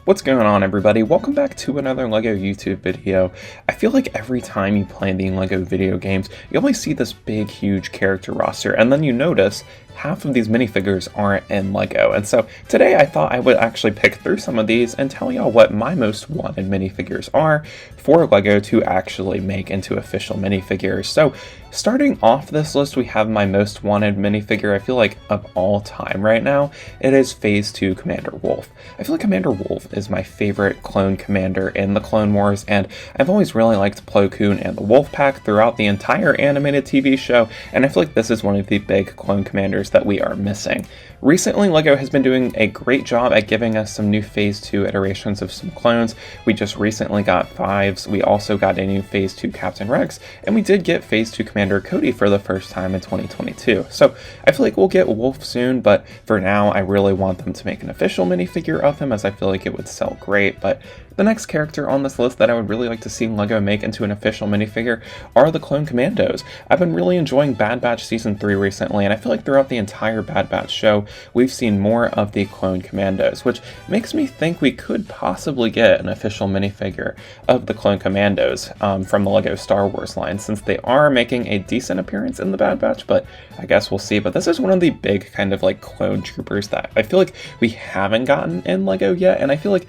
What's going on, everybody? Welcome back to another LEGO YouTube video. I feel like every time you play the LEGO video games, you always see this big, huge character roster, and then you notice half of these minifigures aren't in LEGO. And so today I thought I would actually pick through some of these and tell y'all what my most wanted minifigures are for LEGO to actually make into official minifigures. So starting off this list, we have my most wanted minifigure, I feel like, of all time right now. It is Phase 2 Commander Wolf. I feel like Commander Wolf is my favorite clone commander in the Clone Wars, and I've always really liked Plo Koon and the Wolf Pack throughout the entire animated TV show, and I feel like this is one of the big clone commanders that we are missing. Recently, LEGO has been doing a great job at giving us some new Phase 2 iterations of some clones. We just recently got Fives, we also got a new Phase 2 Captain Rex, and we did get Phase 2 Commander Cody for the first time in 2022. So I feel like we'll get Wolf soon, but for now I really want them to make an official minifigure of him, as I feel like it would sell great. But the next character on this list that I would really like to see LEGO make into an official minifigure are the Clone Commandos. I've been really enjoying Bad Batch Season 3 recently, and I feel like throughout the entire Bad Batch show, we've seen more of the Clone Commandos, which makes me think we could possibly get an official minifigure of the Clone Commandos from the LEGO Star Wars line, since they are making a decent appearance in the Bad Batch, but I guess we'll see. But this is one of the big kind of like clone troopers that I feel like we haven't gotten in LEGO yet, and I feel like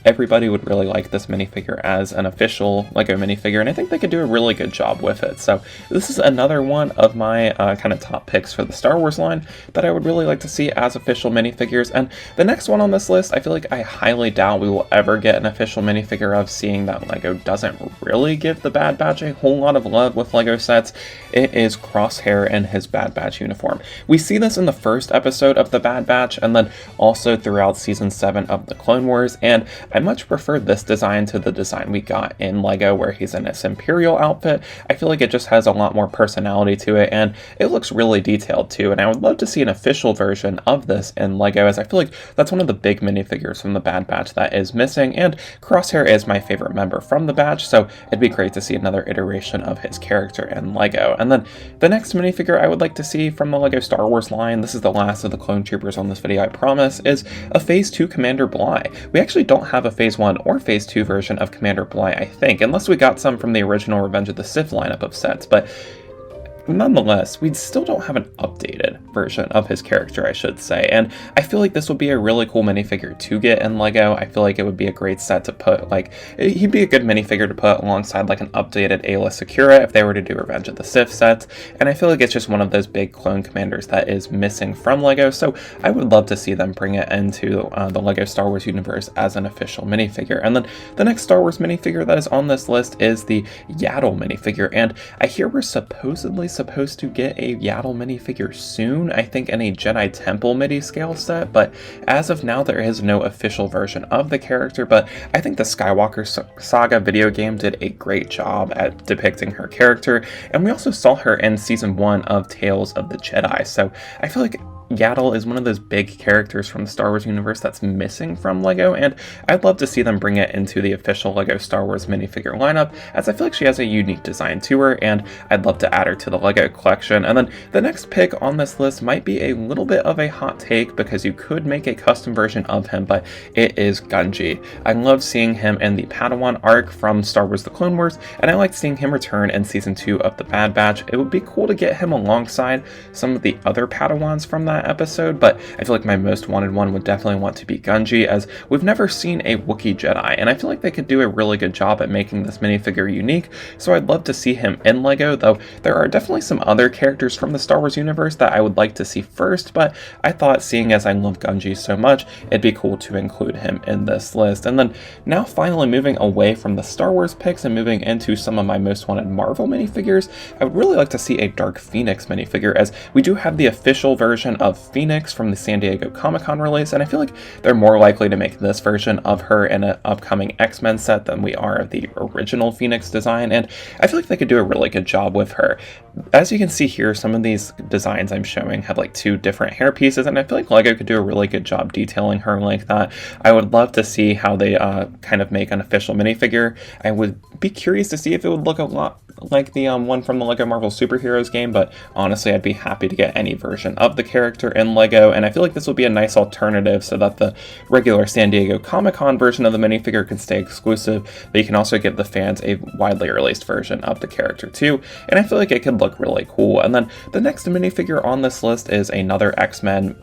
everybody would really like this minifigure as an official LEGO minifigure, and I think they could do a really good job with it. So this is another one of my kind of top picks for the Star Wars line that I would really like to see as official minifigures. And the next one on this list, I feel like I highly doubt we will ever get an official minifigure of, seeing that LEGO doesn't really give the Bad Batch a whole lot of love with LEGO sets. It is Crosshair in his Bad Batch uniform. We see this in the first episode of the Bad Batch, and then also throughout Season 7 of the Clone Wars, and I much prefer this design to the design we got in LEGO where he's in his Imperial outfit. I feel like it just has a lot more personality to it, and it looks really detailed too, and I would love to see an official version of this in LEGO, as I feel like that's one of the big minifigures from the Bad Batch that is missing, and Crosshair is my favorite member from the Batch, so it'd be great to see another iteration of his character in LEGO. And then the next minifigure I would like to see from the LEGO Star Wars line, this is the last of the clone troopers on this video, I promise, is a Phase 2 Commander Bly. We actually don't have a Phase 1 or Phase 2 version of Commander Bly, I think, unless we got some from the original Revenge of the Sith lineup of sets, but nonetheless, we still don't have an updated version of his character, I should say, and I feel like this would be a really cool minifigure to get in LEGO. I feel like it would be a great set to put, like, he'd be a good minifigure to put alongside like an updated Ayla Secura if they were to do Revenge of the Sith sets, and I feel like it's just one of those big clone commanders that is missing from LEGO, so I would love to see them bring it into the LEGO Star Wars universe as an official minifigure. And then the next Star Wars minifigure that is on this list is the Yaddle minifigure, and I hear we're supposedly supposed to get a Yaddle minifigure soon, I think in a Jedi Temple midi scale set, but as of now there is no official version of the character. But I think the Skywalker Saga video game did a great job at depicting her character, and we also saw her in Season 1 of Tales of the Jedi, so I feel like Yaddle is one of those big characters from the Star Wars universe that's missing from LEGO, and I'd love to see them bring it into the official LEGO Star Wars minifigure lineup, as I feel like she has a unique design to her, and I'd love to add her to the LEGO collection. And then the next pick on this list might be a little bit of a hot take, because you could make a custom version of him, but it is Gungi. I love seeing him in the Padawan arc from Star Wars The Clone Wars, and I like seeing him return in Season 2 of the Bad Batch. It would be cool to get him alongside some of the other Padawans from that episode, but I feel like my most wanted one would definitely want to be Gungi, as we've never seen a Wookiee Jedi, and I feel like they could do a really good job at making this minifigure unique, so I'd love to see him in LEGO, though there are definitely some other characters from the Star Wars universe that I would like to see first, but I thought, seeing as I love Gungi so much, it'd be cool to include him in this list. And then now finally moving away from the Star Wars picks and moving into some of my most wanted Marvel minifigures, I would really like to see a Dark Phoenix minifigure, as we do have the official version of Phoenix from the San Diego Comic-Con release, and I feel like they're more likely to make this version of her in an upcoming X-Men set than we are of the original Phoenix design, and I feel like they could do a really good job with her. As you can see here, some of these designs I'm showing have like two different hair pieces, and I feel like LEGO could do a really good job detailing her like that. I would love to see how they kind of make an official minifigure. I would be curious to see if it would look a lot like the one from the LEGO Marvel Superheroes game, but honestly I'd be happy to get any version of the character. character in LEGO, and I feel like this will be a nice alternative so that the regular San Diego Comic-Con version of the minifigure can stay exclusive, but you can also give the fans a widely released version of the character too, and I feel like it could look really cool. And then the next minifigure on this list is another X-Men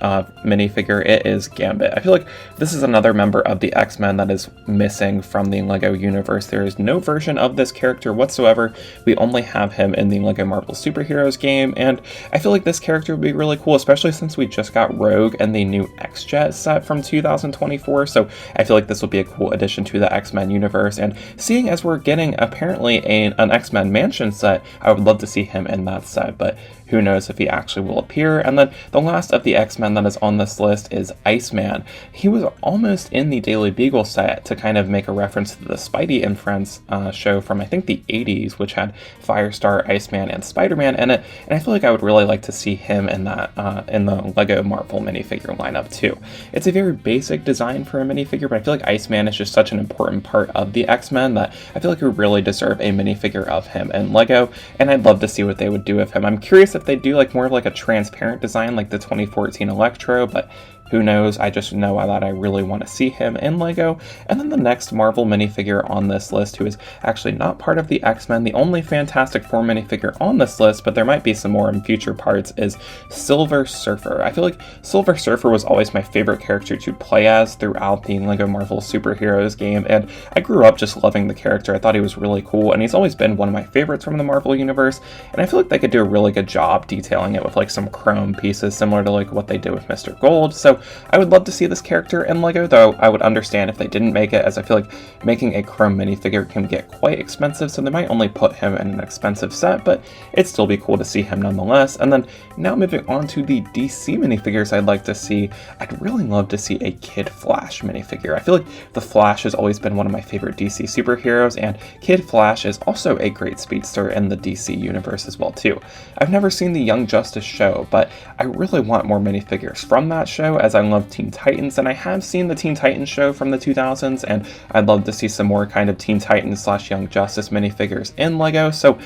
minifigure. It is Gambit. I feel like this is another member of the X-Men that is missing from the LEGO universe. There is no version of this character whatsoever. We only have him in the LEGO Marvel Superheroes game, and I feel like this character would be really cool, especially since we just got Rogue and the new X-Jet set from 2024, so I feel like this will be a cool addition to the X-Men universe, and seeing as we're getting apparently an X-Men Mansion set, I would love to see him in that set, but who knows if he actually will appear. And then the last of the X-Men that is on this list is Iceman. He was almost in the Daily Beagle set to kind of make a reference to the Spidey and Friends show from I think the 80s, which had Firestar, Iceman, and Spider-Man in it, and I feel like I would really like to see him in that in the LEGO Marvel minifigure lineup too. It's a very basic design for a minifigure, but I feel like Iceman is just such an important part of the X-Men that I feel like we really deserve a minifigure of him in LEGO, and I'd love to see what they would do with him. I'm curious if they do like more of like a transparent design like the 2014 Electro, but who knows? I just know that I really want to see him in LEGO. And then the next Marvel minifigure on this list, who is actually not part of the X-Men, the only Fantastic Four minifigure on this list, but there might be some more in future parts, is Silver Surfer. I feel like Silver Surfer was always my favorite character to play as throughout the LEGO Marvel Superheroes game, and I grew up just loving the character. I thought he was really cool, and he's always been one of my favorites from the Marvel universe, and I feel like they could do a really good job detailing it with like some chrome pieces similar to like what they did with Mr. Gold. So I would love to see this character in LEGO, though I would understand if they didn't make it, as I feel like making a chrome minifigure can get quite expensive, so they might only put him in an expensive set, but it'd still be cool to see him nonetheless. And then now moving on to the DC minifigures I'd like to see, I'd really love to see a Kid Flash minifigure. I feel like the Flash has always been one of my favorite DC superheroes, and Kid Flash is also a great speedster in the DC universe as well too. I've never seen the Young Justice show, but I really want more minifigures from that show, as I love Teen Titans, and I have seen the Teen Titans show from the 2000s, and I'd love to see some more kind of Teen Titans / Young Justice minifigures in LEGO, so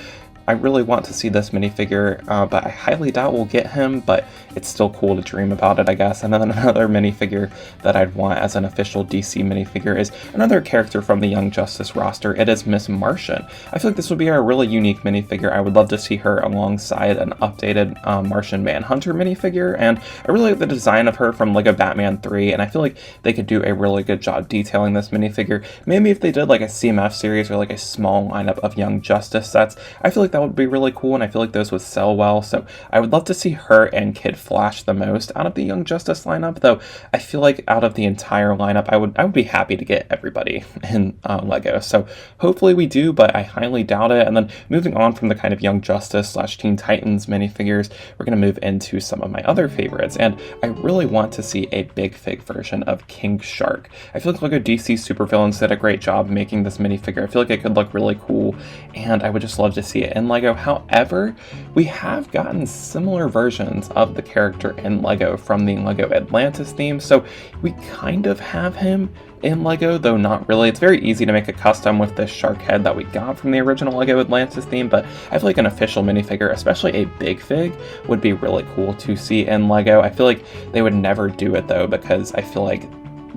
I really want to see this minifigure, but I highly doubt we'll get him, but it's still cool to dream about it, I guess. And then another minifigure that I'd want as an official DC minifigure is another character from the Young Justice roster. It is Miss Martian. I feel like this would be a really unique minifigure. I would love to see her alongside an updated Martian Manhunter minifigure, and I really like the design of her from LEGO Batman 3, and I feel like they could do a really good job detailing this minifigure. Maybe if they did like a CMF series or like a small lineup of Young Justice sets, I feel like that would be really cool, and I feel like those would sell well, so I would love to see her and Kid Flash the most out of the Young Justice lineup, though I feel like out of the entire lineup, I would be happy to get everybody in LEGO, so hopefully we do, but I highly doubt it. And then moving on from the kind of Young Justice / Teen Titans minifigures, we're going to move into some of my other favorites, and I really want to see a Big Fig version of King Shark. I feel like LEGO DC Supervillains did a great job making this minifigure. I feel like it could look really cool, and I would just love to see it in LEGO. However, we have gotten similar versions of the character in LEGO from the LEGO Atlantis theme, so we kind of have him in LEGO, though not really. It's very easy to make a custom with this shark head that we got from the original LEGO Atlantis theme, but I feel like an official minifigure, especially a Big Fig, would be really cool to see in LEGO. I feel like they would never do it though, because I feel like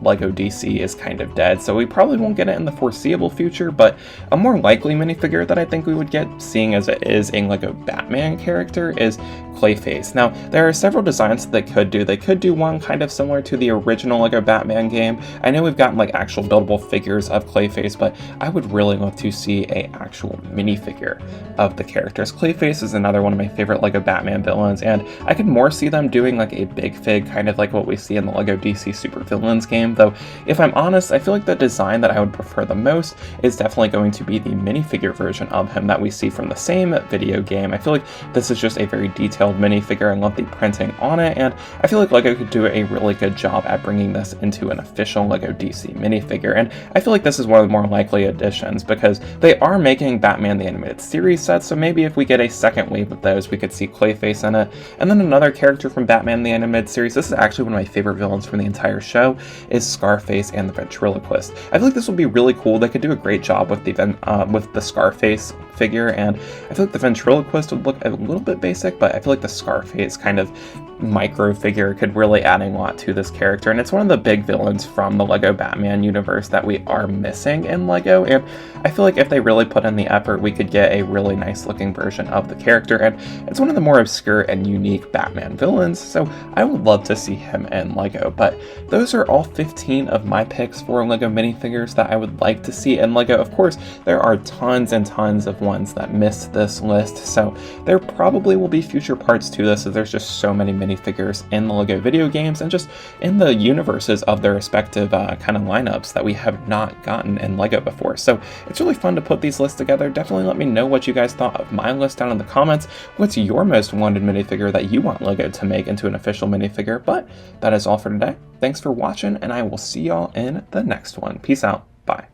LEGO DC is kind of dead, so we probably won't get it in the foreseeable future, but a more likely minifigure that I think we would get, seeing as it is a LEGO Batman character, is Clayface. Now, there are several designs that they could do. They could do one kind of similar to the original LEGO Batman game. I know we've gotten like actual buildable figures of Clayface, but I would really love to see a actual minifigure of the characters. Clayface is another one of my favorite LEGO Batman villains, and I could more see them doing like a Big Fig, kind of like what we see in the LEGO DC Supervillains game, though if I'm honest, I feel like the design that I would prefer the most is definitely going to be the minifigure version of him that we see from the same video game. I feel like this is just a very detailed minifigure. I love the printing on it, and I feel like LEGO could do a really good job at bringing this into an official LEGO DC minifigure, and I feel like this is one of the more likely additions because they are making Batman the Animated Series sets, so maybe if we get a second wave of those, we could see Clayface in it. And then another character from Batman the Animated Series, this is actually one of my favorite villains from the entire show, is Scarface and the Ventriloquist. I feel like this would be really cool. They could do a great job with the Scarface figure, and I feel like the Ventriloquist would look a little bit basic, but I feel like the Scarface kind of micro figure could really add a lot to this character, and it's one of the big villains from the LEGO Batman universe that we are missing in LEGO, and I feel like if they really put in the effort, we could get a really nice looking version of the character, and it's one of the more obscure and unique Batman villains, so I would love to see him in LEGO. But those are all 15 of my picks for LEGO minifigures that I would like to see in LEGO. Of course, there are tons and tons of ones that missed this list, so there probably will be future parts to this, as there's just so many minifigures in the LEGO video games and just in the universes of their respective kind of lineups that we have not gotten in LEGO before. So it's really fun to put these lists together. Definitely let me know what you guys thought of my list down in the comments. What's your most wanted minifigure that you want LEGO to make into an official minifigure? But that is all for today. Thanks for watching, and I will see y'all in the next one. Peace out. Bye.